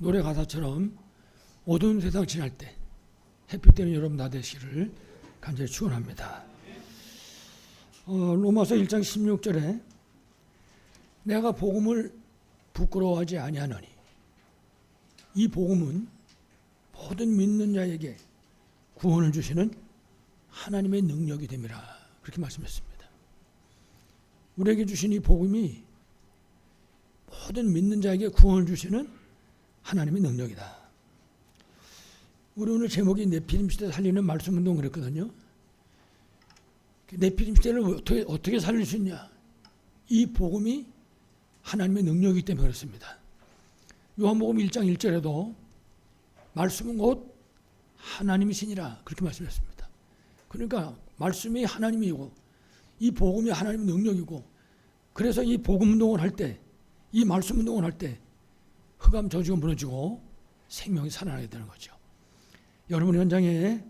노래 가사처럼 어두운 세상 지날 때 햇빛 되는 여러분 다 되시기를 간절히 축원합니다. 로마서 1장 16절에 내가 복음을 부끄러워하지 아니하노니 이 복음은 모든 믿는 자에게 구원을 주시는 하나님의 능력이 됨이라 그렇게 말씀했습니다. 우리에게 주신 이 복음이 모든 믿는 자에게 구원을 주시는 하나님의 능력이다. 우리 오늘 제목이 네피림 시대 살리는 말씀 운동 그랬거든요. 네피림 시대를 어떻게 살릴 수 있냐? 이 복음이 하나님의 능력이기 때문에 그렇습니다. 요한복음 1장 1절에도 말씀은 곧 하나님이시니라 그렇게 말씀했습니다. 그러니까 말씀이 하나님이고 이 복음이 하나님의 능력이고 그래서 이 복음 운동을 할 때, 이 말씀 운동을 할 때 흑암 저주가 무너지고 생명이 살아나게 되는 거죠. 여러분 현장에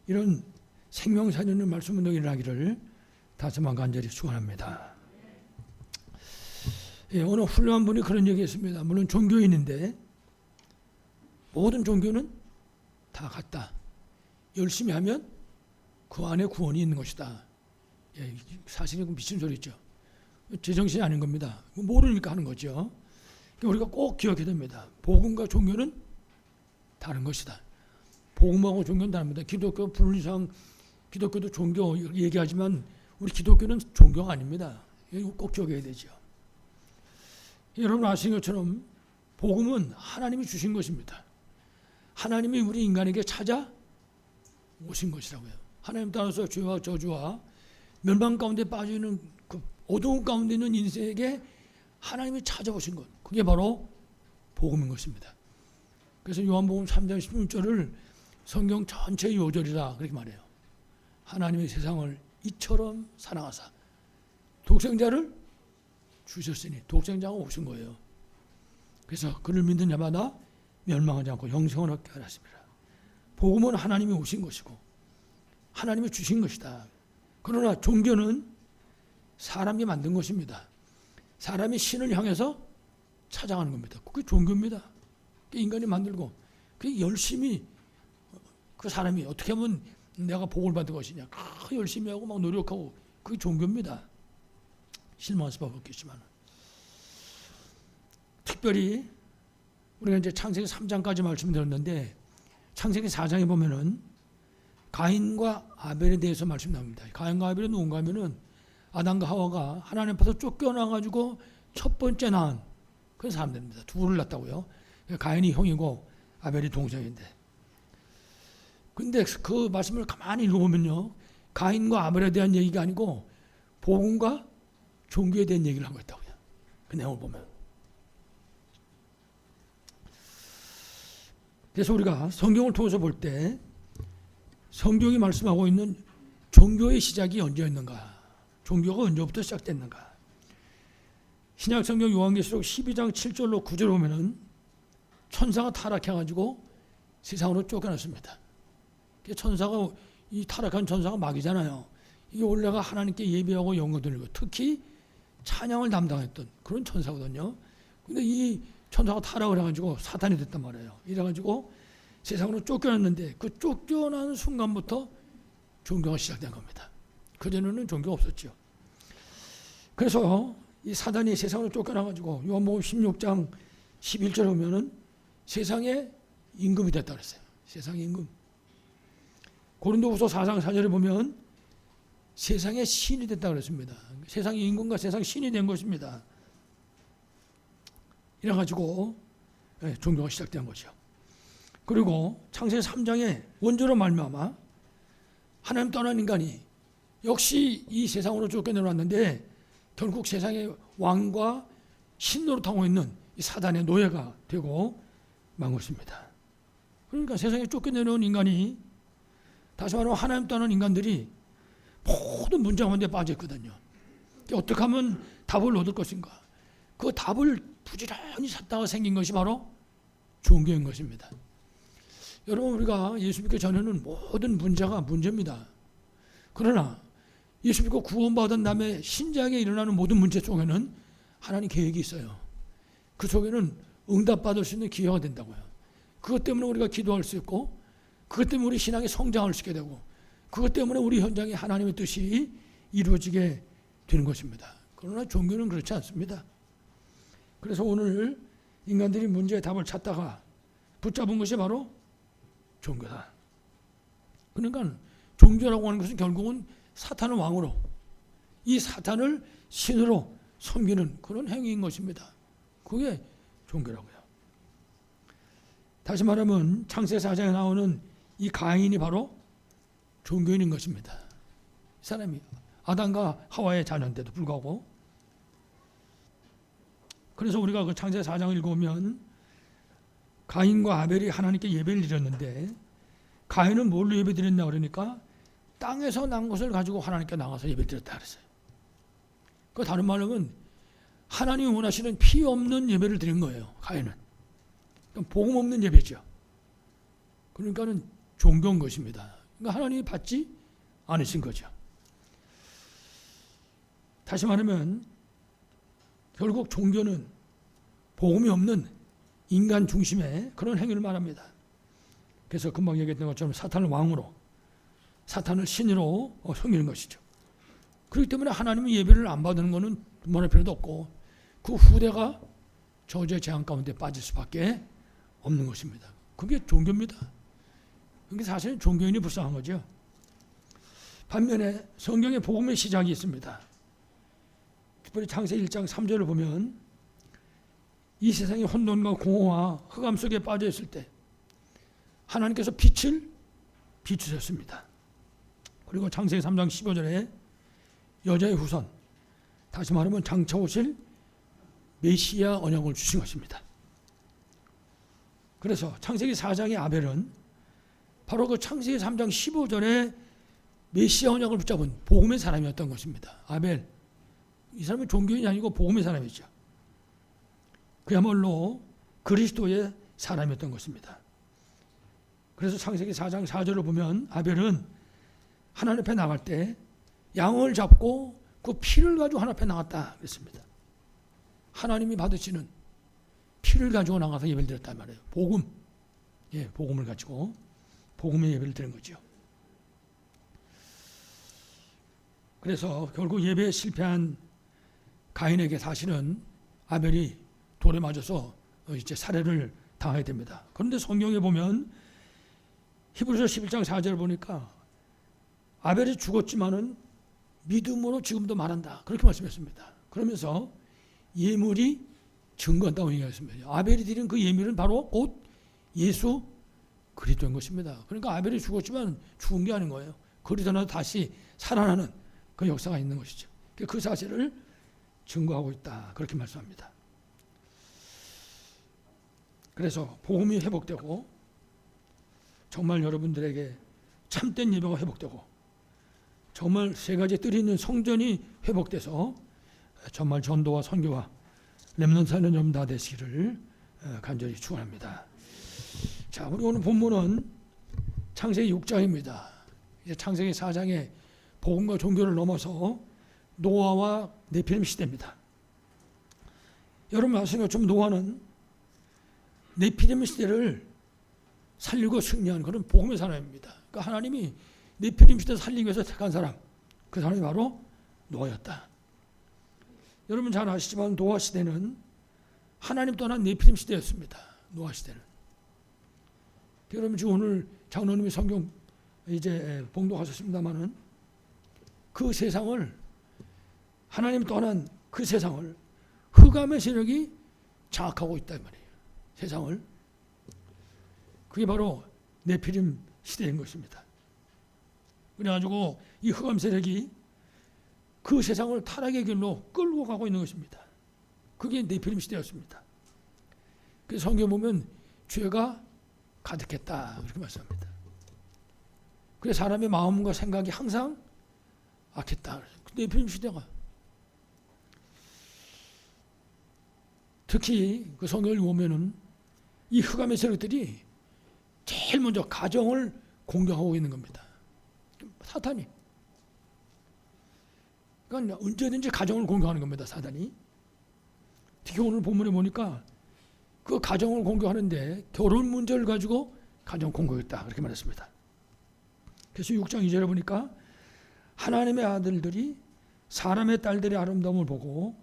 이런 생명 살리는 말씀 운동이 일어나기를 다시 한번 간절히 축원합니다. 어느 훌륭한 분이 그런 얘기했습니다. 물론 종교인인데 모든 종교는 다 같다. 열심히 하면 그 안에 구원이 있는 것이다. 사실은 미친 소리죠. 제정신이 아닌 겁니다. 모르니까 하는 거죠. 우리가 꼭 기억해야 됩니다. 복음과 종교는 다른 것이다. 복음하고 종교는 다릅니다. 기독교 분리상 기독교도 종교 얘기하지만 우리 기독교는 종교가 아닙니다. 이거 꼭 기억해야 되죠. 여러분 아시는 것처럼 복음은 하나님이 주신 것입니다. 하나님이 우리 인간에게 찾아 오신 것이라고요. 하나님 따라서 죄와 저주와 멸망 가운데 빠지는 그 어두운 가운데 있는 인생에게 하나님이 찾아오신 것. 그게 바로 복음인 것입니다. 그래서 요한복음 3장 16절을 성경 전체의 요절이라 그렇게 말해요. 하나님의 세상을 이처럼 사랑하사 독생자를 주셨으니 독생자가 오신 거예요. 그래서 그를 믿는 자마다 멸망하지 않고 영생을 얻게 하셨습니다. 복음은 하나님이 오신 것이고 하나님이 주신 것이다. 그러나 종교는 사람이 만든 것입니다. 사람이 신을 향해서 찾아가는 겁니다. 그게 종교입니다. 인간이 만들고 그 열심히 그 사람이 어떻게 하면 내가 복을 받을 것이냐 열심히 하고 막 노력하고 그게 종교입니다. 실망할 수밖에 없겠지만 특별히 우리가 이제 창세기 3장까지 말씀드렸는데 창세기 4장에 보면은 가인과 아벨에 대해서 말씀 나옵니다. 가인과 아벨은 누군가 하면은 아담과 하와가 하나님 앞에서 쫓겨나가지고 첫 번째 낳은 그런 사람들입니다. 둘을 낳았다고요. 가인이 형이고 아벨이 동생인데. 근데 그 말씀을 가만히 읽어보면요. 가인과 아벨에 대한 얘기가 아니고 복음과 종교에 대한 얘기를 하고 있다고요. 그 내용을 보면. 그래서 우리가 성경을 통해서 볼 때 성경이 말씀하고 있는 종교의 시작이 언제였는가? 종교가 언제부터 시작됐는가? 신약성경 요한계시록 12장 7절로 9절 보면은 천사가 타락해가지고 세상으로 쫓겨났습니다. 천사가 이 타락한 천사가 마귀잖아요. 이게 원래가 하나님께 예배하고 영광 돌리고 특히 찬양을 담당했던 그런 천사거든요. 근데 이 천사가 타락을 해가지고 사탄이 됐단 말이에요. 이래가지고 세상으로 쫓겨났는데 그 쫓겨난 순간부터 종교가 시작된 겁니다. 그전에는 종교가 없었죠. 그래서 이 사단이 세상으로 쫓겨나가지고 요한복음 16장 11절에 보면은 세상의 임금이 됐다 그랬어요. 세상의 임금. 고린도후서 4장 4절에 보면 세상의 신이 됐다 그랬습니다. 세상의 임금과 세상 신이 된 것입니다. 이래가지고 종교가 시작된 거죠. 그리고 창세기 3장에 원죄로 말미암아 하나님 떠난 인간이 역시 이 세상으로 쫓겨내놨는데 결국 세상의 왕과 신노릇하고 있는 이 사단의 노예가 되고 만 것입니다. 그러니까 세상에 쫓겨내놓은 인간이 다시 말하면 하나님 떠난 인간들이 모든 문제 가운데 빠져있거든요. 어떻게 하면 답을 얻을 것인가? 그 답을 부지런히 찾다가 생긴 것이 바로 종교인 것입니다. 여러분 우리가 예수 믿기 전에는 모든 문제가 문제입니다. 그러나 예수 믿고 구원받은 다음에 신자에게 일어나는 모든 문제 속에는 하나님 계획이 있어요. 그 속에는 응답받을 수 있는 기회가 된다고요. 그것 때문에 우리가 기도할 수 있고, 그것 때문에 우리 신앙이 성장할 수 있게 되고, 그것 때문에 우리 현장에 하나님의 뜻이 이루어지게 되는 것입니다. 그러나 종교는 그렇지 않습니다. 그래서 오늘 인간들이 문제의 답을 찾다가 붙잡은 것이 바로 종교다. 그러니까 종교라고 하는 것은 결국은 사탄을 왕으로, 이 사탄을 신으로 섬기는 그런 행위인 것입니다. 그게 종교라고요. 다시 말하면 창세 4장에 나오는 이 가인이 바로 종교인인 것입니다. 이 사람이 아담과 하와의 자녀인데도 불구하고. 그래서 우리가 그 창세 4장을 읽어보면 가인과 아벨이 하나님께 예배를 드렸는데, 가인은 뭘로 예배 드렸냐 그러니까 땅에서 난 것을 가지고 하나님께 나가서 예배 드렸다 그랬어요. 그 다른 말로 하면 하나님이 원하시는 피 없는 예배를 드린 거예요. 가인은. 그러니까 복음 없는 예배죠. 그러니까는 종교인 것입니다. 그러니까 하나님이 받지 않으신 거죠. 다시 말하면 결국 종교는 복음이 없는 인간 중심의 그런 행위를 말합니다. 그래서 금방 얘기했던 것처럼 사탄을 왕으로, 사탄을 신으로 섬기는 것이죠. 그렇기 때문에 하나님의 예배를 안 받는 것은 두말할 필요도 없고, 그 후대가 저주의 재앙 가운데 빠질 수밖에 없는 것입니다. 그게 종교입니다. 그게 사실 종교인이 불쌍한 거죠. 반면에 성경에 복음의 시작이 있습니다. 특별히 창세 1장 3절을 보면 이 세상의 혼돈과 공허와 흑암 속에 빠져 있을 때 하나님께서 빛을 비추셨습니다. 그리고 창세기 3장 15절에 여자의 후손, 다시 말하면 장차 오실 메시아 언약을 주신 것입니다. 그래서 창세기 4장의 아벨은 바로 그 창세기 3장 15절에 메시아 언약을 붙잡은 복음의 사람이었던 것입니다. 아벨, 이 사람은 종교인이 아니고 복음의 사람이죠. 그야말로 그리스도의 사람이었던 것입니다. 그래서 창세기 4장 4절을 보면 아벨은 하나님 앞에 나갈 때 양을 잡고 그 피를 가지고 하나님 앞에 나갔다 그랬습니다. 하나님이 받으시는 피를 가지고 나가서 예배를 드렸단 말이에요. 복음, 복음을 가지고 복음의 예배를 드린 거죠. 그래서 결국 예배에 실패한 가인에게 사실은 아벨이 돌에 맞아서 이제 살해를 당하게 됩니다. 그런데 성경에 보면 히브리서 11장 4절을 보니까 아벨이 죽었지만은 믿음으로 지금도 말한다. 그렇게 말씀했습니다. 그러면서 예물이 증거한다고 얘기했습니다. 아벨이 드린 그 예물은 바로 곧 예수 그리스도인 것입니다. 그러니까 아벨이 죽었지만 죽은 게 아닌 거예요. 그리스도는 다시 살아나는 그 역사가 있는 것이죠. 그 사실을 증거하고 있다. 그렇게 말씀합니다. 그래서 복음이 회복되고 정말 여러분들에게 참된 예배가 회복되고 정말 세 가지 뜰이 있는 성전이 회복돼서 정말 전도와 선교와 렘넌트 사는 여러분 다 되시기를 간절히 축원합니다. 자, 우리 오늘 본문은 창세기 6장입니다. 이제 창세기 4장에 복음과 종교를 넘어서 노아와 네피림 시대입니다. 여러분 아시는 것처럼 노아는 네피림 시대를 살리고 승리한 그런 복음의 사람입니다. 그러니까 하나님이 네피림 시대를 살리기 위해서 택한 사람, 그 사람이 바로 노아였다. 여러분 잘 아시지만 노아 시대는 하나님 떠난 네피림 시대였습니다. 노아 시대는. 여러분 지금 오늘 장로님이 성경 이제 봉독하셨습니다마는 그 세상을 하나님 떠난 그 세상을 흑암의 세력이 장악하고 있단 말이에요. 세상을. 그게 바로 네피림 시대인 것입니다. 그래가지고 이 흑암 세력이 그 세상을 타락의 길로 끌고 가고 있는 것입니다. 그게 네피림 시대였습니다. 그래서 성경 보면 죄가 가득했다 그렇게 말씀합니다. 그래서 사람의 마음과 생각이 항상 악했다. 네피림 시대가 특히 그 성경을 보면은 이 흑암의 세력들이 제일 먼저 가정을 공격하고 있는 겁니다. 사탄이. 그러니까 언제든지 가정을 공격하는 겁니다. 사탄이. 특히 오늘 본문에 보니까 그 가정을 공격하는데 결혼 문제를 가지고 가정 공격했다 그렇게 말했습니다. 그래서 6장 2절에 보니까 하나님의 아들들이 사람의 딸들의 아름다움을 보고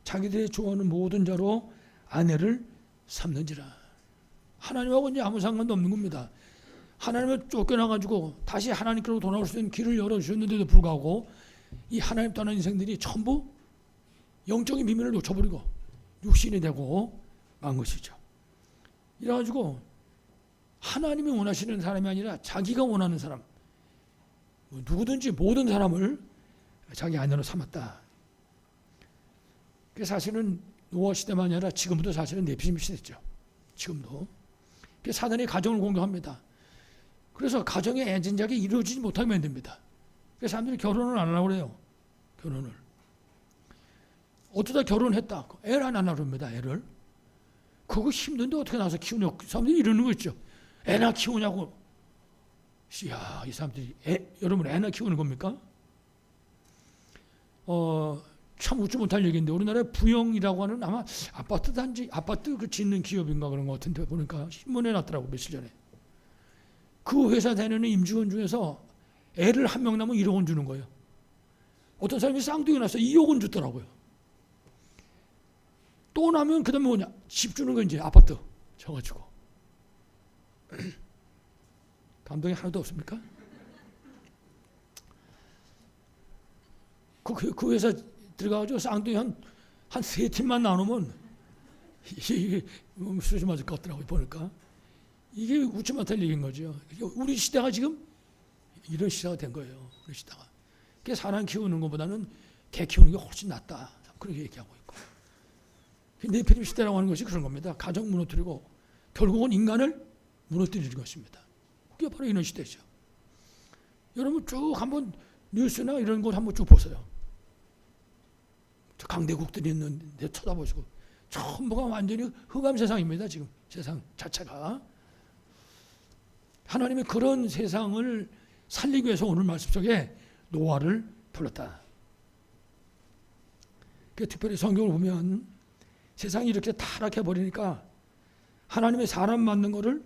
자기들의 좋아하는 모든 자로 아내를 삼는지라. 하나님하고 이제 아무 상관도 없는 겁니다. 하나님을 쫓겨나가지고 다시 하나님께로 돌아올 수 있는 길을 열어주셨는데도 불구하고 이 하나님 떠난 인생들이 전부 영적인 비밀을 놓쳐버리고 육신이 되고 만 것이죠. 이래가지고 하나님이 원하시는 사람이 아니라 자기가 원하는 사람, 누구든지 모든 사람을 자기 아내로 삼았다. 그게 사실은 노아 시대만이 아니라 지금도 사실은 네피림 시대죠. 지금도. 사단이 가정을 공격합니다. 그래서 가정의 애진작이 이루어지지 못하게 만듭니다. 그래서 사람들이 결혼을 안 하려고 그래요. 결혼을. 어쩌다 결혼했다. 애를 안 하려고 합니다. 애를. 그거 힘든데 어떻게 나와서 키우냐고. 사람들이 이러는 거 있죠. 애나 키우냐고. 이야, 이 사람들이 여러분 애나 키우는 겁니까? 참 웃지 못할 얘기인데 우리나라에 부영이라고 하는 아마 아파트 단지, 아파트 그 짓는 기업인가 그런 것 같은데 보니까 신문에 났더라고 며칠 전에. 그 회사 다니는 임직원 중에서 애를 한 명 낳으면 1억 원 주는 거예요. 어떤 사람이 쌍둥이 낳아서 2억 원 주더라고요. 또 나면 그 다음에 뭐냐? 집 주는 거 이제 아파트 쳐가지고. 감동이 하나도 없습니까? 그 회사 들어가가지고 쌍둥이 한 세 팀만 나누면 이게 수지 맞을 것 같더라고요. 보니까. 이게 웃지 못할 얘기인 거죠. 우리 시대가 지금 이런 시대가 된 거예요. 우리 시대가. 그게 사람 키우는 것보다는 개 키우는 게 훨씬 낫다. 그렇게 얘기하고 있고. 네피림 시대라고 하는 것이 그런 겁니다. 가정 무너뜨리고 결국은 인간을 무너뜨리는 것입니다. 그게 바로 이런 시대죠. 여러분 쭉 한번 뉴스나 이런 것 한번 쭉 보세요. 저 강대국들이 있는데 쳐다보시고 전부가 완전히 흑암 세상입니다. 지금 세상 자체가. 하나님이 그런 세상을 살리기 위해서 오늘 말씀 속에 노아를 불렀다. 특별히 성경을 보면 세상이 이렇게 타락해 버리니까 하나님의 사람 만든 것을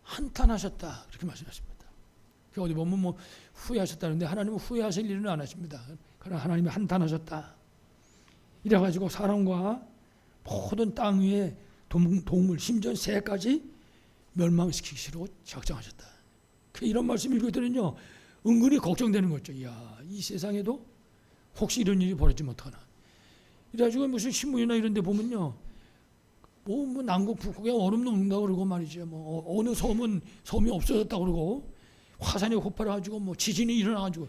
한탄하셨다. 그렇게 말씀하십니다. 어디 보면 뭐 후회하셨다는데 하나님은 후회하실 일은 안 하십니다. 그러나 하나님이 한탄하셨다. 이래가지고 사람과 모든 땅 위의 동물, 심지어 새까지 멸망시키시려고 작정하셨다. 이런 말씀 읽을 때는요, 은근히 걱정되는 거죠. 이야, 이 세상에도 혹시 이런 일이 벌어지면 어떡하나. 이래가지고 무슨 신문이나 이런 데 보면요, 뭐 남극, 북극에 얼음 녹는다고 그러고 말이죠. 뭐 어느 섬이 없어졌다고 그러고 화산이 폭발해가지고 뭐 지진이 일어나가지고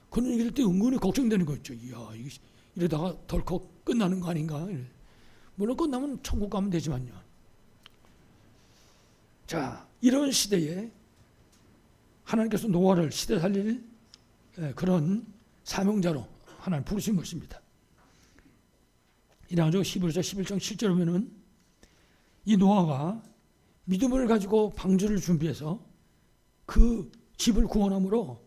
그런 얘기를 때 은근히 걱정되는 거 있죠. 이야, 이러다가 덜컥 끝나는 거 아닌가. 물론 끝나면 천국 가면 되지만요. 자, 이런 시대에 하나님께서 노아를 시대 살릴 그런 사명자로 하나님 부르신 것입니다. 이래가지고 히브리서 11장 7절에 보면은 이 노아가 믿음을 가지고 방주를 준비해서 그 집을 구원함으로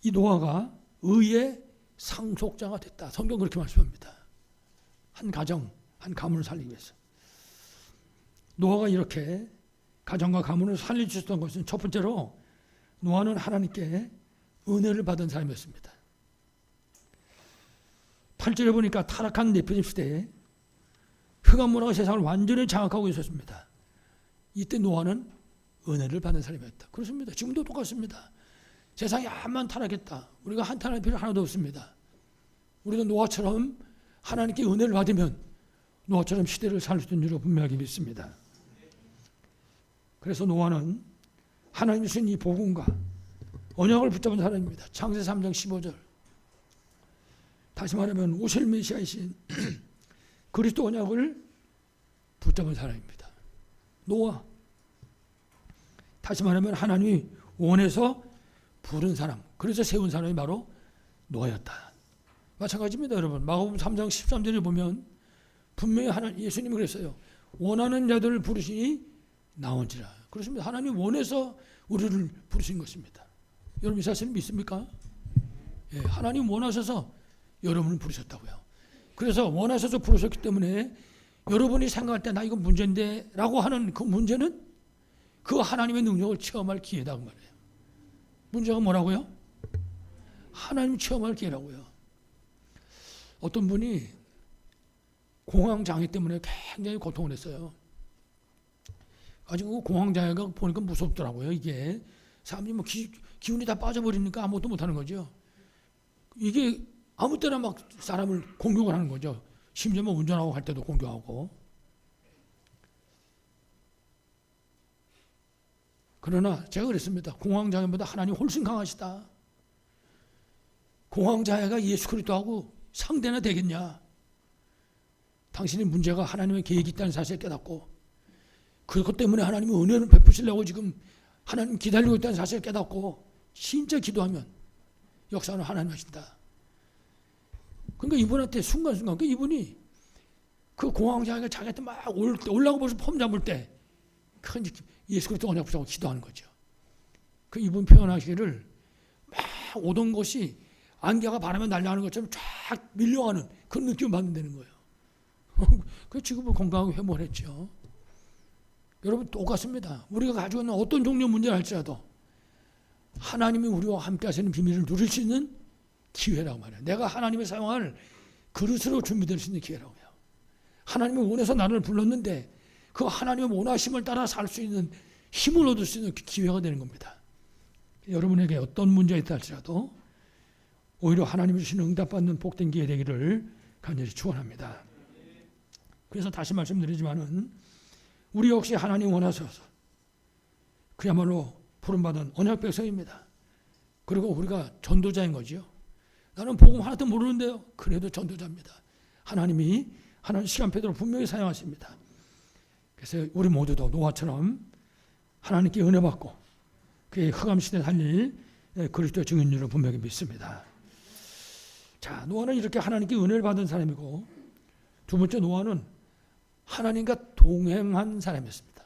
이 노아가 의의 상속자가 됐다. 성경 그렇게 말씀합니다. 한 가정, 한 가문을 살리기 위해서. 노아가 이렇게 가정과 가문을 살려주셨던 것은 첫 번째로 노아는 하나님께 은혜를 받은 사람이었습니다. 8절에 보니까 타락한 네피림 시대에 흑암 문화가 세상을 완전히 장악하고 있었습니다. 이때 노아는 은혜를 받은 사람이었다. 그렇습니다. 지금도 똑같습니다. 세상이 암만 타락했다. 우리가 한탄할 필요 하나도 없습니다. 우리도 노아처럼 하나님께 은혜를 받으면 노아처럼 시대를 살 수 있는 줄로 분명하게 믿습니다. 그래서 노아는 하나님이 주신 이 복음과 언약을 붙잡은 사람입니다. 창세 3장 15절. 다시 말하면 오실 메시아이신 그리스도 언약을 붙잡은 사람입니다. 노아. 다시 말하면 하나님이 원해서 부른 사람, 그래서 세운 사람이 바로 노아였다. 마찬가지입니다, 여러분. 마가복음 3장 13절에 보면 분명히 예수님이 그랬어요. 원하는 자들을 부르시니 나온지라. 그렇습니다. 하나님 원해서 우리를 부르신 것입니다. 여러분 이 사실 믿습니까? 예, 하나님 원하셔서 여러분을 부르셨다고요. 그래서 원하셔서 부르셨기 때문에 여러분이 생각할 때 나 이거 문제인데 라고 하는 그 문제는 그 하나님의 능력을 체험할 기회다 그 말이에요. 문제가 뭐라고요? 하나님 체험할 기회라고요. 어떤 분이 공황장애 때문에 굉장히 고통을 했어요. 가지고 공황장애가 보니까 무섭더라고요. 이게 사람들이 뭐 기운이 다 빠져버리니까 아무것도 못하는 거죠. 이게 아무 때나 막 사람을 공격을 하는 거죠. 심지어 뭐 운전하고 갈 때도 공격하고. 그러나 제가 그랬습니다. 공황장애보다 하나님 훨씬 강하시다. 공황장애가 예수 그리스도하고 상대나 되겠냐. 당신의 문제가 하나님의 계획이 있다는 사실을 깨닫고 그것 때문에 하나님이 은혜를 베푸시려고 지금 하나님 기다리고 있다는 사실을 깨닫고 진짜 기도하면 역사는 하나님 하신다. 그러니까 이분한테 순간순간 이분이 그 공황장애가 자기한테 막 올라가고 벌써 폼 잡을 때 큰 예수 그리스도 언약 붙잡고 기도하는 거죠. 그 이분 표현하시기를 막 오던 것이 안개가 바람에 날려가는 것처럼 쫙 밀려가는 그런 느낌을 받는다는 거예요. 그 지금은 건강하게 회복을 했죠. 여러분 똑같습니다. 우리가 가지고 있는 어떤 종류의 문제를 할지라도 하나님이 우리와 함께 하시는 비밀을 누릴 수 있는 기회라고 말해요. 내가 하나님의 사용할 그릇으로 준비될 수 있는 기회라고요. 하나님이 원해서 나를 불렀는데 그 하나님의 원하심을 따라 살 수 있는 힘을 얻을 수 있는 기회가 되는 겁니다. 여러분에게 어떤 문제가 있다 할지라도 오히려 하나님이 주시는 응답받는 복된 기회 되기를 간절히 축원합니다. 그래서 다시 말씀드리지만은 우리 역시 하나님 원하셔서 그야말로 부름받은 언약 백성입니다. 그리고 우리가 전도자인 거지요. 나는 복음 하나도 모르는데요. 그래도 전도자입니다. 하나님이 하나님 시간표대로 분명히 사용하십니다. 그래서 우리 모두도 노아처럼 하나님께 은혜 받고 그의 흑암 시대에 살릴 그리스도의 증인으로 분명히 믿습니다. 자, 노아는 이렇게 하나님께 은혜를 받은 사람이고 두 번째 노아는 하나님과 동행한 사람이었습니다.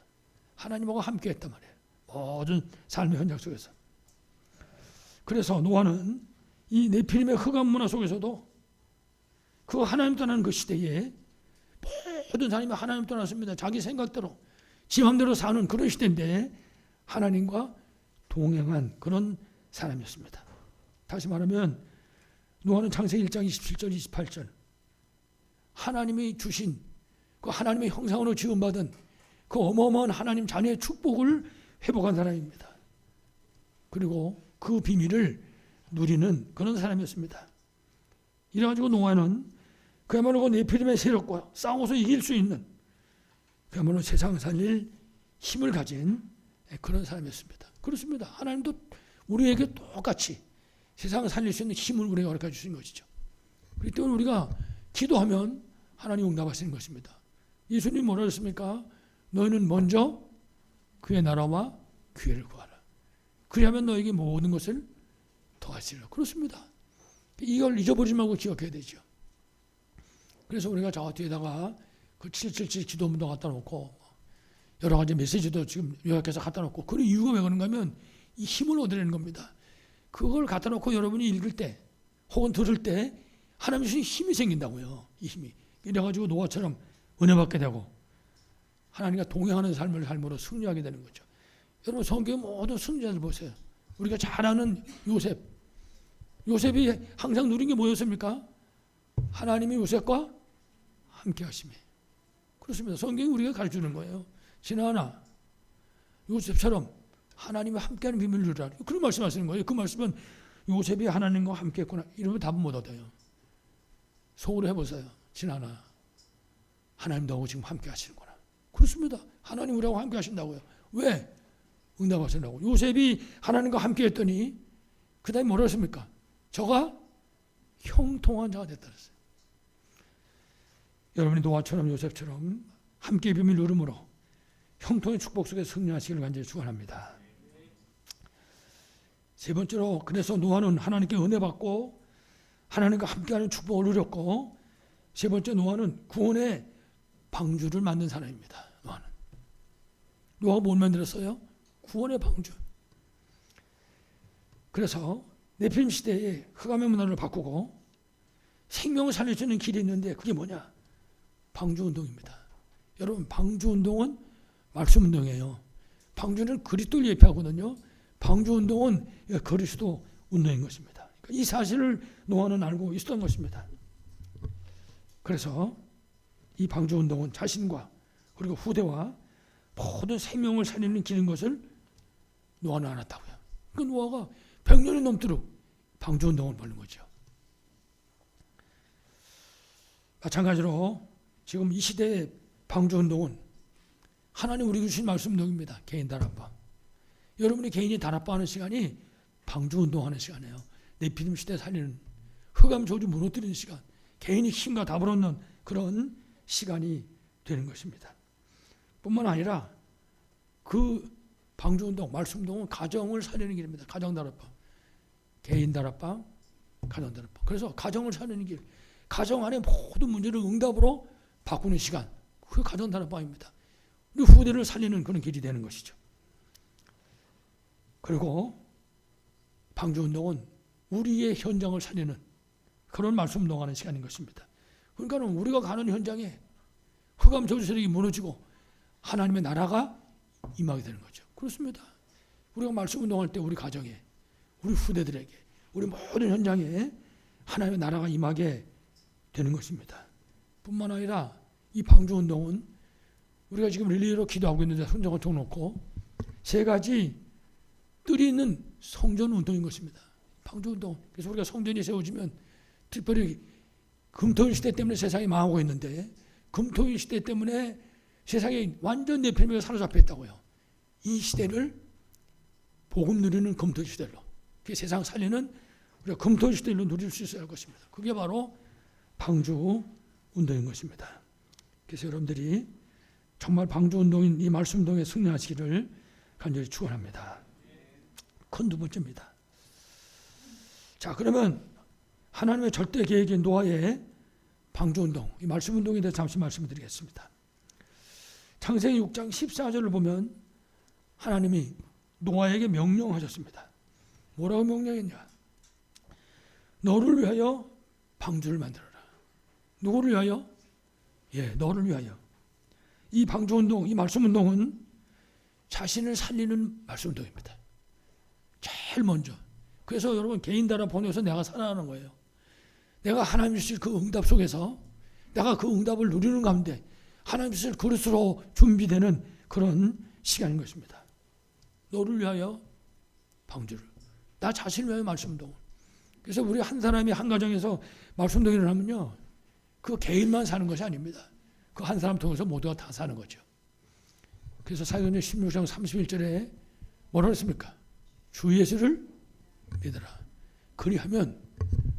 하나님하고 함께 했단 말이에요. 모든 삶의 현장 속에서. 그래서 노아는 이 네피림의 흑암 문화 속에서도 그 하나님 떠나는 그 시대에 모든 사람이 하나님 떠났습니다. 자기 생각대로 지 마음대로 사는 그런 시대인데 하나님과 동행한 그런 사람이었습니다. 다시 말하면 노아는 창세기 1장 27절 28절 하나님이 주신 그 하나님의 형상으로 지음받은 그 어마어마한 하나님 자녀의 축복을 회복한 사람입니다. 그리고 그 비밀을 누리는 그런 사람이었습니다. 이래가지고 노아는 그야말로 그 네피림의 세력과 싸워서 이길 수 있는 그야말로 세상 살릴 힘을 가진 그런 사람이었습니다. 그렇습니다. 하나님도 우리에게 똑같이 세상을 살릴 수 있는 힘을 우리에게 가르쳐 주신 것이죠. 그렇기 때문에 우리가 기도하면 하나님 응답하시는 것입니다. 예수님 뭐라 했습니까? 너희는 먼저 그의 나라와 기회를 구하라. 그리하면 너에게 모든 것을 더하시리라. 그렇습니다. 이걸 잊어버리지 말고 기억해야 되죠. 그래서 우리가 저 뒤에다가 그 777 기도문도 갖다 놓고 여러 가지 메시지도 지금 요약해서 갖다 놓고 그 이유가 왜 그런가 하면 이 힘을 얻으려는 겁니다. 그걸 갖다 놓고 여러분이 읽을 때 혹은 들을 때 하나님 주신 힘이 생긴다고요. 이 힘이. 이래가지고 노아처럼 은혜 받게 되고 하나님과 동행하는 삶을 삶으로 승리하게 되는 거죠. 여러분 성경 모든 승리자들 보세요. 우리가 잘 아는 요셉. 요셉이 항상 누린 게 뭐였습니까? 하나님이 요셉과 함께 하심이. 그렇습니다. 성경이 우리가 가르쳐주는 거예요. 지나나 요셉처럼 하나님과 함께하는 비밀을 누리라. 그런 말씀하시는 거예요. 그 말씀은 요셉이 하나님과 함께했구나. 이러면 답은 못 얻어요. 속으로 해보세요. 지나나 하나님 너하고 지금 함께 하시는구나. 그렇습니다. 하나님 우리하고 함께 하신다고요. 왜? 응답하신다고. 요셉이 하나님과 함께 했더니 그 다음에 뭐라 했습니까? 저가 형통한 자가 됐다 그랬어요. 여러분이 노아처럼 요셉처럼 함께 비밀 누름으로 형통의 축복 속에 승리하시기를 간절히 축원합니다. 세 번째로 그래서 노아는 하나님께 은혜 받고 하나님과 함께하는 축복을 누렸고 세 번째 노아는 구원의 방주를 만든 사람입니다. 노아가 뭘 만들었어요? 구원의 방주. 그래서 네피림 시대에 흑암의 문화를 바꾸고 생명을 살릴 수 있는 길이 있는데 그게 뭐냐? 방주운동입니다. 여러분 방주운동은 말씀운동이에요. 방주는 그리스도를 예표하거든요. 방주운동은 그리스도 운동인 것입니다. 이 사실을 노아는 알고 있었던 것입니다. 그래서 이 방주운동은 자신과 그리고 후대와 모든 생명을 살리는 길인 것을 노아는 알았다고요. 그 노아가 100년이 넘도록 방주운동을 벌인 거죠. 마찬가지로 지금 이 시대의 방주운동은 하나님 우리에게 주신 말씀운동입니다. 개인 단합방. 여러분이 개인이 단합방하는 시간이 방주운동하는 시간이에요. 네피림 시대 살리는 흑암 저주 무너뜨리는 시간, 개인이 힘과 답을 얻는 그런 시간이 되는 것입니다. 뿐만 아니라 그 방주운동, 말씀운동은 가정을 살리는 길입니다. 가정단합방, 개인단합방, 가정단합방. 그래서 가정을 살리는 길, 가정 안에 모든 문제를 응답으로 바꾸는 시간, 그게 가정단합방입니다. 우리 후대를 살리는 그런 길이 되는 것이죠. 그리고 방주운동은 우리의 현장을 살리는 그런 말씀운동하는 시간인 것입니다. 그러니까 우리가 가는 현장에 흑암 저주 세력이 무너지고 하나님의 나라가 임하게 되는 거죠. 그렇습니다. 우리가 말씀운동할 때 우리 가정에, 우리 후대들에게, 우리 모든 현장에 하나님의 나라가 임하게 되는 것입니다. 뿐만 아니라 이 방주운동은 우리가 지금 릴리로 기도하고 있는데 성전을 통놓고 세 가지 뜰이 있는 성전운동인 것입니다. 방주운동. 그래서 우리가 성전이 세워지면 특별히 금토일 시대 때문에 세상이 망하고 있는데 금토일 시대 때문에 세상이 완전 네피림에 사로잡혀 있다고요. 이 시대를 복음 누리는 금토일 시대로, 세상 살리는 우리가 금토일 시대로 누릴 수 있어야 할 것입니다. 그게 바로 방주운동인 것입니다. 그래서 여러분들이 정말 방주운동인 이 말씀운동에 승리하시기를 간절히 축원합니다. 큰 두 번째입니다. 자, 그러면 하나님의 절대 계획인 노아의 방주운동, 이 말씀운동에 대해서 잠시 말씀을 드리겠습니다. 창세기 6장 14절을 보면 하나님이 노아에게 명령하셨습니다. 뭐라고 명령했냐? 너를 위하여 방주를 만들어라. 누구를 위하여? 너를 위하여. 이 방주운동, 이 말씀운동은 자신을 살리는 말씀운동입니다. 제일 먼저. 그래서 여러분 개인 단합 보내서 내가 살아가는 거예요. 내가 하나님 주실 그 응답 속에서 내가 그 응답을 누리는 가운데 하나님 주실 그릇으로 준비되는 그런 시간인 것입니다. 너를 위하여 방주를. 나 자신을 위하여 말씀운동. 그래서 우리 한 사람이 한 가정에서 말씀운동이 일어나면요. 그 개인만 사는 것이 아닙니다. 그 한 사람 통해서 모두가 다 사는 거죠. 그래서 사도행전 16장 31절에 뭐라고 했습니까? 주 예수를 믿으라. 그리하면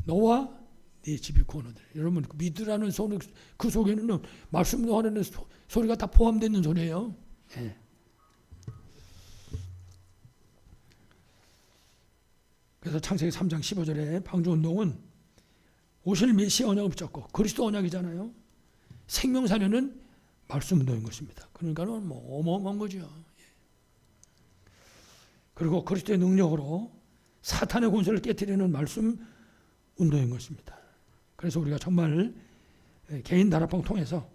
너와 네 집이 구원하리라. 여러분 그 믿으라는 소리 그 속에는 말씀하는 소리가 다 포함되어 있는 소리예요. 그래서 창세기 3장 15절에 방주운동은 오실 메시아 언약을 붙잡고 그리스도 언약이잖아요. 생명사려는 말씀운동인 것입니다. 그러니까는 뭐 어마어마한 거죠. 그리고 그리스도의 능력으로 사탄의 권세를 깨뜨리는 말씀운동인 것입니다. 그래서 우리가 정말 개인 단합방 통해서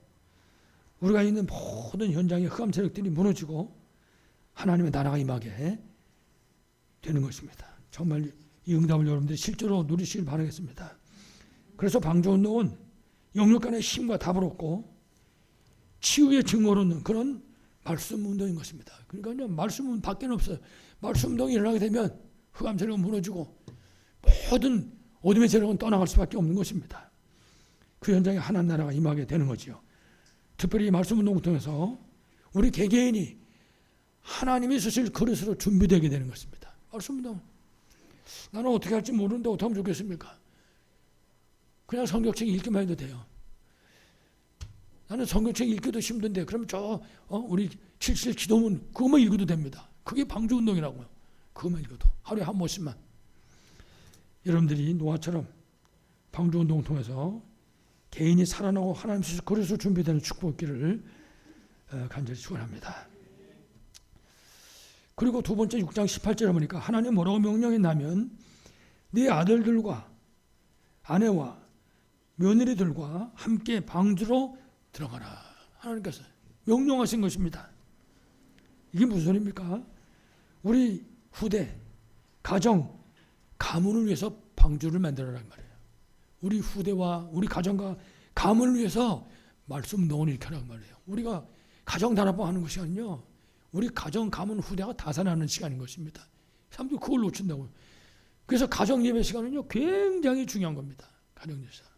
우리가 있는 모든 현장의 흑암 세력들이 무너지고 하나님의 나라가 임하게 되는 것입니다. 정말 이 응답을 여러분들이 실제로 누리시길 바라겠습니다. 그래서 방주운동은 영역 간의 힘과 답을 얻고 치유의 증거를 얻는 그런 말씀운동인 것입니다. 그러니까 말씀은 밖에 없어요. 말씀운동이 일어나게 되면 흑암 세력은 무너지고 모든 어둠의 세력은 떠나갈 수밖에 없는 것입니다. 그 현장에 하나님 나라가 임하게 되는 거죠. 특별히 이 말씀운동을 통해서 우리 개개인이 하나님이 쓰실 그릇으로 준비되게 되는 것입니다. 말씀운동. 나는 어떻게 할지 모르는데 어떻게 하면 좋겠습니까? 그냥 성경책 읽기만 해도 돼요. 나는 성경책 읽기도 힘든데 그럼 우리 77 기도문 그것만 읽어도 됩니다. 그게 방주운동이라고요. 그것만 읽어도 하루에 한 번씩만. 여러분들이 노아처럼 방주운동을 통해서 개인이 살아나고 하나님 주실 그릇으로 준비되는 축복기를 간절히 축원합니다. 그리고 두 번째 6장 18절에 보니까 하나님 뭐라고 명령했냐면 네 아들들과 아내와 며느리들과 함께 방주로 들어가라. 하나님께서 명령하신 것입니다. 이게 무슨 소리입니까? 우리 후대, 가정, 가문을 위해서 방주를 만들어라는 말이에요. 우리 후대와 우리 가정과 가문을 위해서 말씀 운동을 일으켜라는 말이에요. 우리가 가정 단합방 하는 것이 아니요, 우리 가정, 가문, 후대가 다산하는 시간인 것입니다. 사람들이 그걸 놓친다고요. 그래서 가정 예배 시간은요, 굉장히 중요한 겁니다. 가정 예배 시간.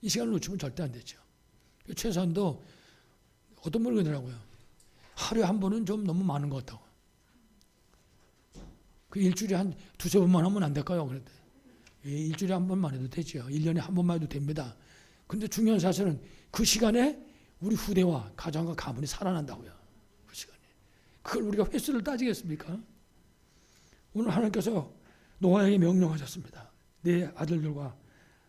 이 시간을 놓치면 절대 안 되죠. 최소한도 어떤 분이 그러더라고요. 하루에 한 번은 좀 너무 많은 것 같다고. 그 일주일에 한 두세 번만 하면 안 될까요? 그런데 일주일에 한 번만 해도 되죠. 1년에 한 번만 해도 됩니다. 근데 중요한 사실은 그 시간에 우리 후대와 가정과 가문이 살아난다고요. 그 시간에. 그걸 우리가 횟수를 따지겠습니까? 오늘 하나님께서 노아에게 명령하셨습니다. 내 아들들과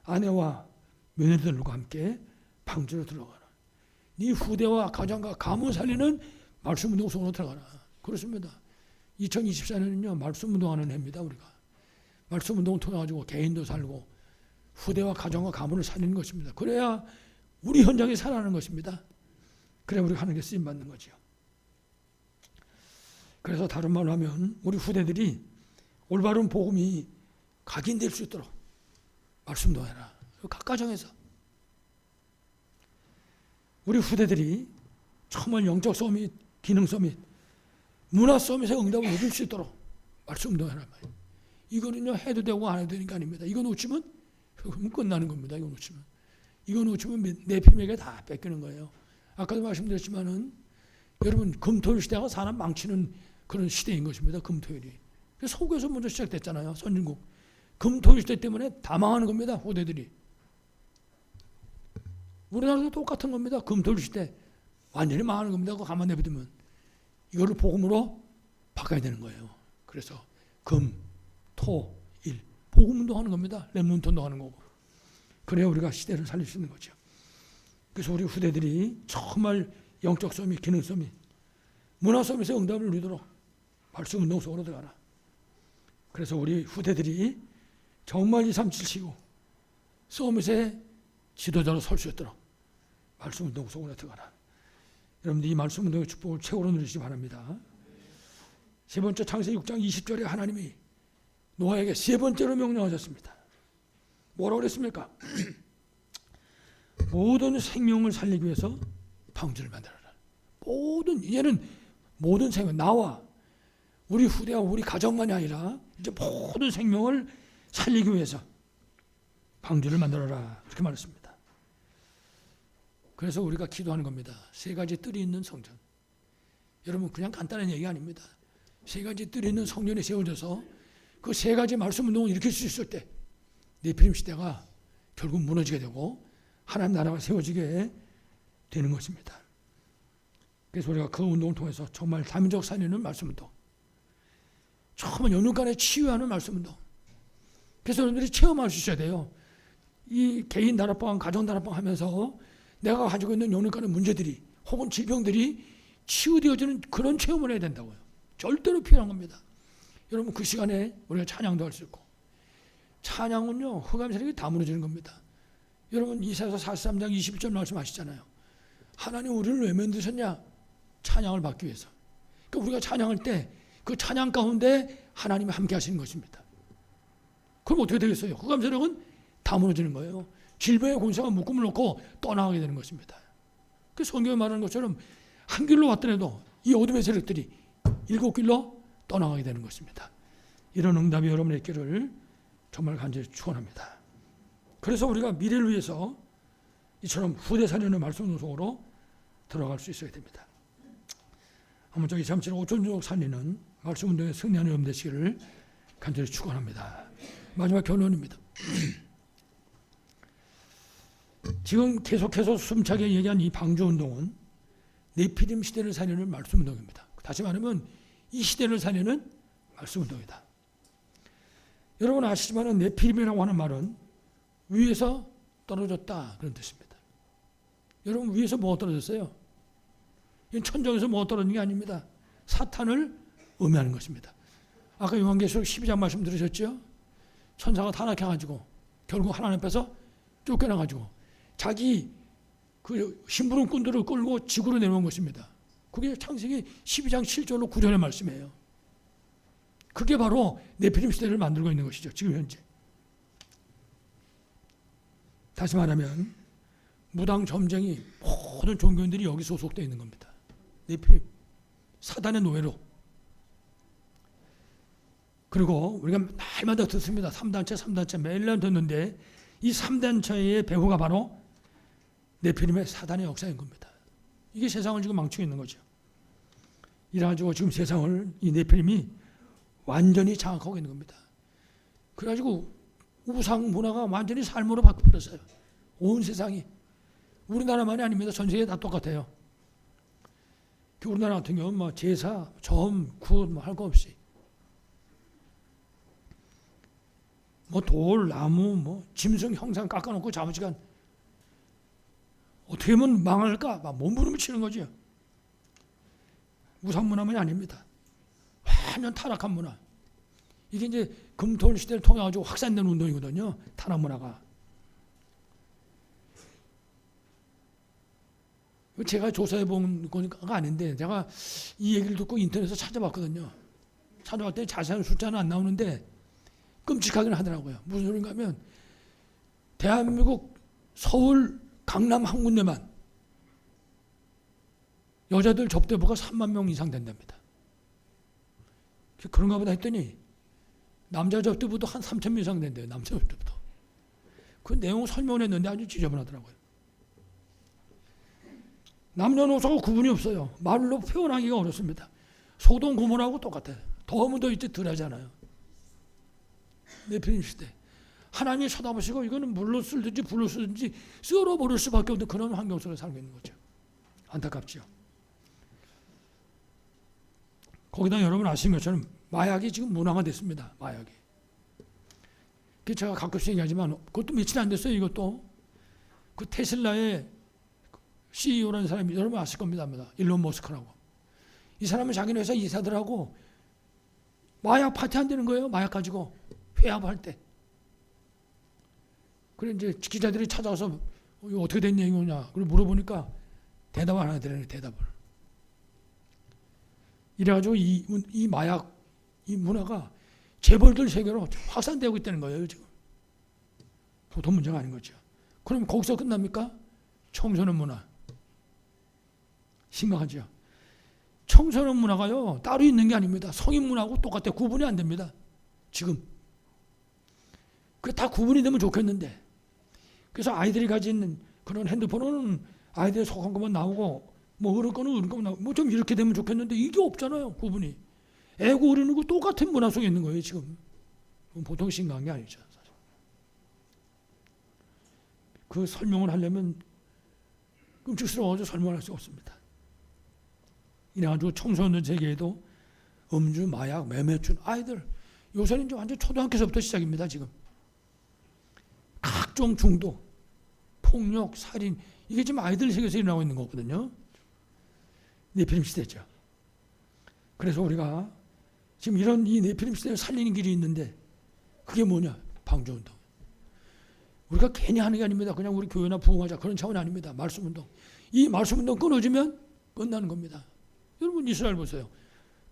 아내와 며느리들과 함께 방주로 들어가라. 네 후대와 가정과 가문 살리는 말씀 운동 속으로 들어가라. 그렇습니다. 2024년은요, 말씀 운동하는 해입니다. 우리가 말씀 운동을 통해 가지고 개인도 살고 후대와 가정과 가문을 살리는 것입니다. 그래야 우리 현장이 살아나는 것입니다. 그래야 우리가 하는 게 쓰임 받는 거죠. 그래서 다른 말로 하면 우리 후대들이 올바른 복음이 각인될 수 있도록 말씀 운동해라. 각 가정에서 우리 후대들이 정말 영적 서밋, 기능 서밋, 문화 서밋의 응답을 얻을 수 있도록 말씀 운동해라 말이에요. 이거는요, 해도 되고 안 해도 되는 게 아닙니다. 이거 놓치면 끝나는 겁니다. 이거 놓치면 내 피임에게 다 뺏기는 거예요. 아까도 말씀드렸지만은 여러분, 금토일 시대가 사람 망치는 그런 시대인 것입니다. 금토일이. 서구에서 먼저 시작됐잖아요. 선진국. 금토일 시대 때문에 다 망하는 겁니다. 후대들이. 우리나라도 똑같은 겁니다. 금토일 시대 완전히 망하는 겁니다. 그거 가만 내버리면. 이거를 복음으로 바꿔야 되는 거예요. 그래서 금, 토, 일, 복음 운동하는 겁니다. 렘넌트 운동하는 거고. 그래야 우리가 시대를 살릴 수 있는 거죠. 그래서 우리 후대들이 정말 영적 서밋, 기능 서밋, 문화 서밋의 응답을 누리도록 말씀 운동 속으로 들어가라. 그래서 우리 후대들이 정말 237치고 서밋의 지도자로 설 수 있도록 말씀 운동 속으로 들어가라. 여러분들 이 말씀 운동의 축복을 최고로 누리시기 바랍니다. 세 번째, 창세기 6장 20절에 하나님이 노아에게 세 번째로 명령하셨습니다. 뭐라고 그랬습니까? 모든 생명을 살리기 위해서 방주를 만들어라. 이제는 모든 생명, 나와 우리 후대와 우리 가정만이 아니라 이제 모든 생명을 살리기 위해서 방주를 만들어라. 그렇게 말했습니다. 그래서 우리가 기도하는 겁니다. 세 가지 뜰이 있는 성전. 여러분, 그냥 간단한 얘기 아닙니다. 세 가지 뜰이 있는 성전에 세워져서 그 세 가지 말씀 운동을 일으킬 수 있을 때 네피림 시대가 결국 무너지게 되고 하나님 나라가 세워지게 되는 것입니다. 그래서 우리가 그 운동을 통해서 정말 다민족 살리는 말씀 운동, 정말 연육간에 치유하는 말씀 운동. 그래서 여러분들이 체험할 수 있어야 돼요. 이 개인 다락방, 가정 다락방 하면서 내가 가지고 있는 연육간의 문제들이 혹은 질병들이 치유되어지는 그런 체험을 해야 된다고요. 절대로 필요한 겁니다. 여러분, 그 시간에 우리가 찬양도 할 수 있고, 찬양은요, 흑암 세력이 다 무너지는 겁니다. 여러분, 이사야서 43장 21절 말씀하시잖아요. 하나님 우리를 왜 만드셨냐? 찬양을 받기 위해서. 그러니까 우리가 찬양할 때 그 찬양 가운데 하나님이 함께 하시는 것입니다. 그럼 어떻게 되겠어요? 흑암 세력은 다 무너지는 거예요. 질병의 권세가 묶음을 놓고 떠나가게 되는 것입니다. 그 성경에 말하는 것처럼 한 길로 왔더라도 이 어둠의 세력들이 7길로 떠나가게 되는 것입니다. 이런 응답이 여러분의 있기를 정말 간절히 축원합니다. 그래서 우리가 미래를 위해서 이처럼 후대 살리는 말씀 속으로 들어갈 수 있어야 됩니다. 아무쪼록 237 5천족 살리는 말씀 운동에 승리하는 여러분 되시기를 간절히 축원합니다. 마지막 결론입니다. 지금 계속해서 숨차게 얘기한 이 방주 운동은 네피림 시대를 살리는 말씀 운동입니다. 다시 말하면 이 시대를 살리는 말씀 운동이다. 여러분 아시지만 네피림이라고 하는 말은 위에서 떨어졌다 그런 뜻입니다. 여러분, 위에서 뭐가 떨어졌어요? 이건 천정에서 뭐가 떨어진 게 아닙니다. 사탄을 의미하는 것입니다. 아까 요한계시록 12장 말씀 들으셨죠? 천사가 타락해가지고 결국 하나님 앞에서 쫓겨나가지고 자기 그 심부름꾼들을 끌고 지구로 내려온 것입니다. 그게 창세기 12장 7절로 9절의 말씀이에요. 그게 바로 네피림 시대를 만들고 있는 것이죠. 지금 현재. 다시 말하면 무당 점쟁이 모든 종교인들이 여기 소속되어 있는 겁니다. 네피림, 사단의 노예로. 그리고 우리가 날마다 듣습니다. 3단체 매일 듣는데 이 3단체의 배후가 바로 네피림의 사단의 역사인 겁니다. 이게 세상을 지금 망치고 있는 거죠. 이래가지고 지금 세상을 이 네피림이 완전히 장악하고 있는 겁니다. 그래가지고 우상 문화가 완전히 삶으로 바뀌어버렸어요. 온 세상이. 우리나라만이 아닙니다. 전 세계 다 똑같아요. 우리나라 같은 경우는 뭐 제사, 점, 굿 뭐 할 거 없이 뭐 돌, 나무, 뭐 짐승 형상 깎아놓고 자부지간 어떻게 하면 망할까? 막 몸부림을 치는 거죠. 우상 문화만이 아닙니다. 완전 타락한 문화. 이게 이제 금토일 시대를 통해 가지고 확산된 운동이거든요. 타락 문화가. 제가 조사해 본 거가 아닌데 제가 이 얘기를 듣고 인터넷에서 찾아봤거든요. 찾아봤더니 자세한 숫자는 안 나오는데 끔찍하긴 하더라고요. 무슨 소린가 하면 대한민국 서울 강남 한 군데만 여자들 접대부가 3만 명 이상 된답니다. 그런가 보다 했더니 남자 접대부도 한 3천 명 이상 된대요. 남자 접대부도. 그 내용 설명했는데 아주 지저분하더라고요. 남녀노소가 구분이 없어요. 말로 표현하기가 어렵습니다. 소돔 고모라하고 똑같아요. 더하면 더 이제 덜 하잖아요. 네피림 시대. 하나님이 쳐다보시고 이거는 물로 쓰든지 불로 쓰든지 썰어버릴 수밖에 없는 그런 환경 속에 살고 있는 거죠. 안타깝죠. 거기다 여러분 아시는 것처럼 마약이 지금 문화가 됐습니다. 마약이. 제가 가끔씩 얘기하지만 그것도 며칠 안 됐어요. 이것도. 그 테슬라의 CEO라는 사람이 여러분 아실 겁니다. 일론 머스크라고. 이 사람은 자기네 회사 이사들하고 마약 파티 한다는 거예요. 마약 가지고 회합할 때. 그래 이제 기자들이 찾아와서 이거 어떻게 된 얘기냐. 그걸 물어보니까 대답 안 하더래요. 대답을. 이래가지고 이 마약 이 문화가 재벌들 세계로 확산되고 있다는 거예요. 지금. 보통 문제가 아닌 거죠. 그럼 거기서 끝납니까? 청소년 문화. 심각하죠. 청소년 문화가요 따로 있는 게 아닙니다. 성인 문화하고 똑같아요. 구분이 안 됩니다. 지금. 그게 다 구분이 되면 좋겠는데. 그래서 아이들이 가진 그런 핸드폰은 아이들이 속한 것만 나오고 뭐 어른 거는 어른 것만 나오고 뭐 좀 이렇게 되면 좋겠는데 이게 없잖아요. 구분이. 애고 어른이고 똑같은 문화 속에 있는 거예요. 지금. 보통 심각한 게 아니죠. 사실. 그 설명을 하려면 끔찍스러워서 설명할 수 없습니다. 이래가지고 청소년 세계에도 음주, 마약, 매매춘 아이들 요새는 이제 완전 초등학교에서부터 시작입니다. 지금 각종 중독, 폭력, 살인 이게 지금 아이들 세계에서 일어나고 있는 거거든요. 네피림 시대죠. 그래서 우리가 지금 이런 이 네피림 시대를 살리는 길이 있는데 그게 뭐냐? 방주운동. 우리가 괜히 하는 게 아닙니다. 그냥 우리 교회나 부흥하자 그런 차원이 아닙니다. 말씀운동. 이 말씀운동 끊어지면 끝나는 겁니다. 여러분 이스라엘 보세요.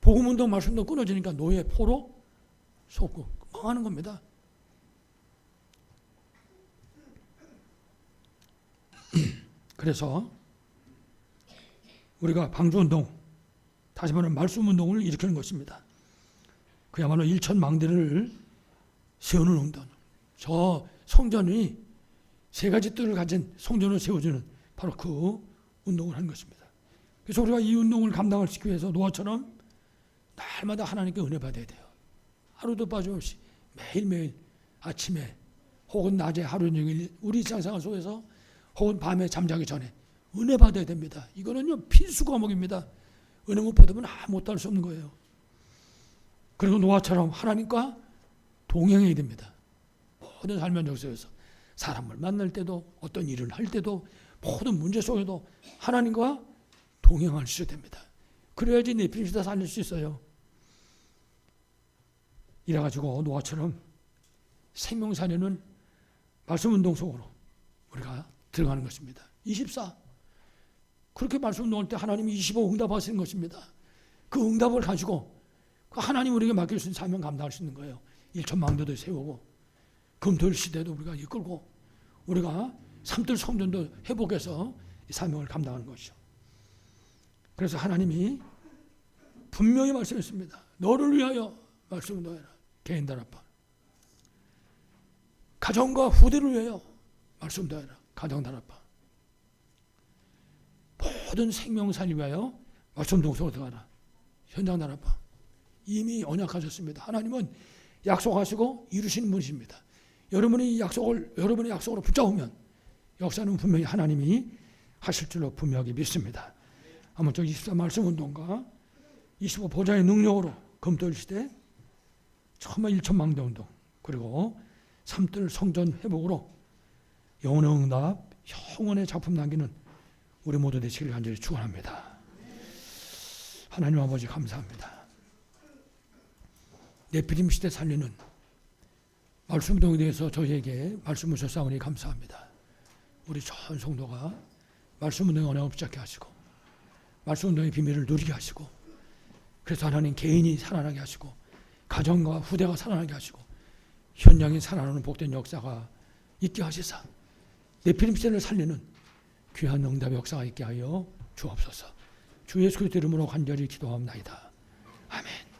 복음운동, 말씀운동 끊어지니까 노예, 포로, 속국 망하는 겁니다. 그래서 우리가 방주운동, 다시 말하면 말씀운동을 일으키는 것입니다. 그야말로 일천망대를 세우는 운동. 저 성전이 세 가지 뜰을 가진 성전을 세워주는 바로 그 운동을 하는 것입니다. 그래서 우리가 이 운동을 감당하기 위해서 노아처럼 날마다 하나님께 은혜 받아야 돼요. 하루도 빠짐없이 매일매일 아침에 혹은 낮에 하루 종일 우리 일상생활 속에서 혹은 밤에 잠자기 전에 은혜 받아야 됩니다. 이거는요 필수 과목입니다. 은혜 못 받으면 아무것도 할 수 없는 거예요. 그리고 노아처럼 하나님과 동행해야 됩니다. 모든 삶의 역사에서 사람을 만날 때도 어떤 일을 할 때도 모든 문제 속에도 하나님과 동행할 수 됩니다. 그래야지 네피림 시대 살릴 수 있어요. 이래가지고 노아처럼 생명사례는 말씀운동 속으로 우리가 들어가는 것입니다. 24 그렇게 말씀 놓을 때 하나님이 25 응답하시는 것입니다. 그 응답을 가지고 그 하나님 우리에게 맡길 수 있는 사명 감당할 수 있는 거예요. 일천망대도 세우고 금토일 시대도 우리가 이끌고 우리가 삼들 성전도 회복해서 이 사명을 감당하는 것이죠. 그래서 하나님이 분명히 말씀했습니다. 너를 위하여 말씀을 너해라. 개인들 아빠. 가정과 후대를 위하여 말씀 더해라. 가정들 아빠. 모든 생명사를 위하여 말씀 동속을 더하라. 현장들 아빠. 이미 언약하셨습니다. 하나님은 약속하시고 이루시는 분이십니다. 여러분의 약속으로 붙잡으면 역사는 분명히 하나님이 하실 줄로 분명히 믿습니다. 아무쪼록 24 말씀 운동과 25 보좌의 능력으로 금토일 시대 정말 일천망대 운동 그리고 삼들 성전 회복으로 영혼의 응답, 영혼의 작품 남기는 우리 모두 되시기를 간절히 축원합니다. 하나님 아버지 감사합니다. 네피림 시대 살리는 말씀 운동에 대해서 저희에게 말씀을 주셨사오니 감사합니다. 우리 전 성도가 말씀 운동의 언약을 붙잡게 하시고 말씀 운동의 비밀을 누리게 하시고 그래서 하나님 개인이 살아나게 하시고 가정과 후대가 살아나게 하시고 현장이 살아나는 복된 역사가 있게 하시사 네피림 시대를 살리는 귀한 응답의 역사가 있게 하여 주옵소서. 주 예수 그리스도 이름으로 간절히 기도합나이다. 아멘.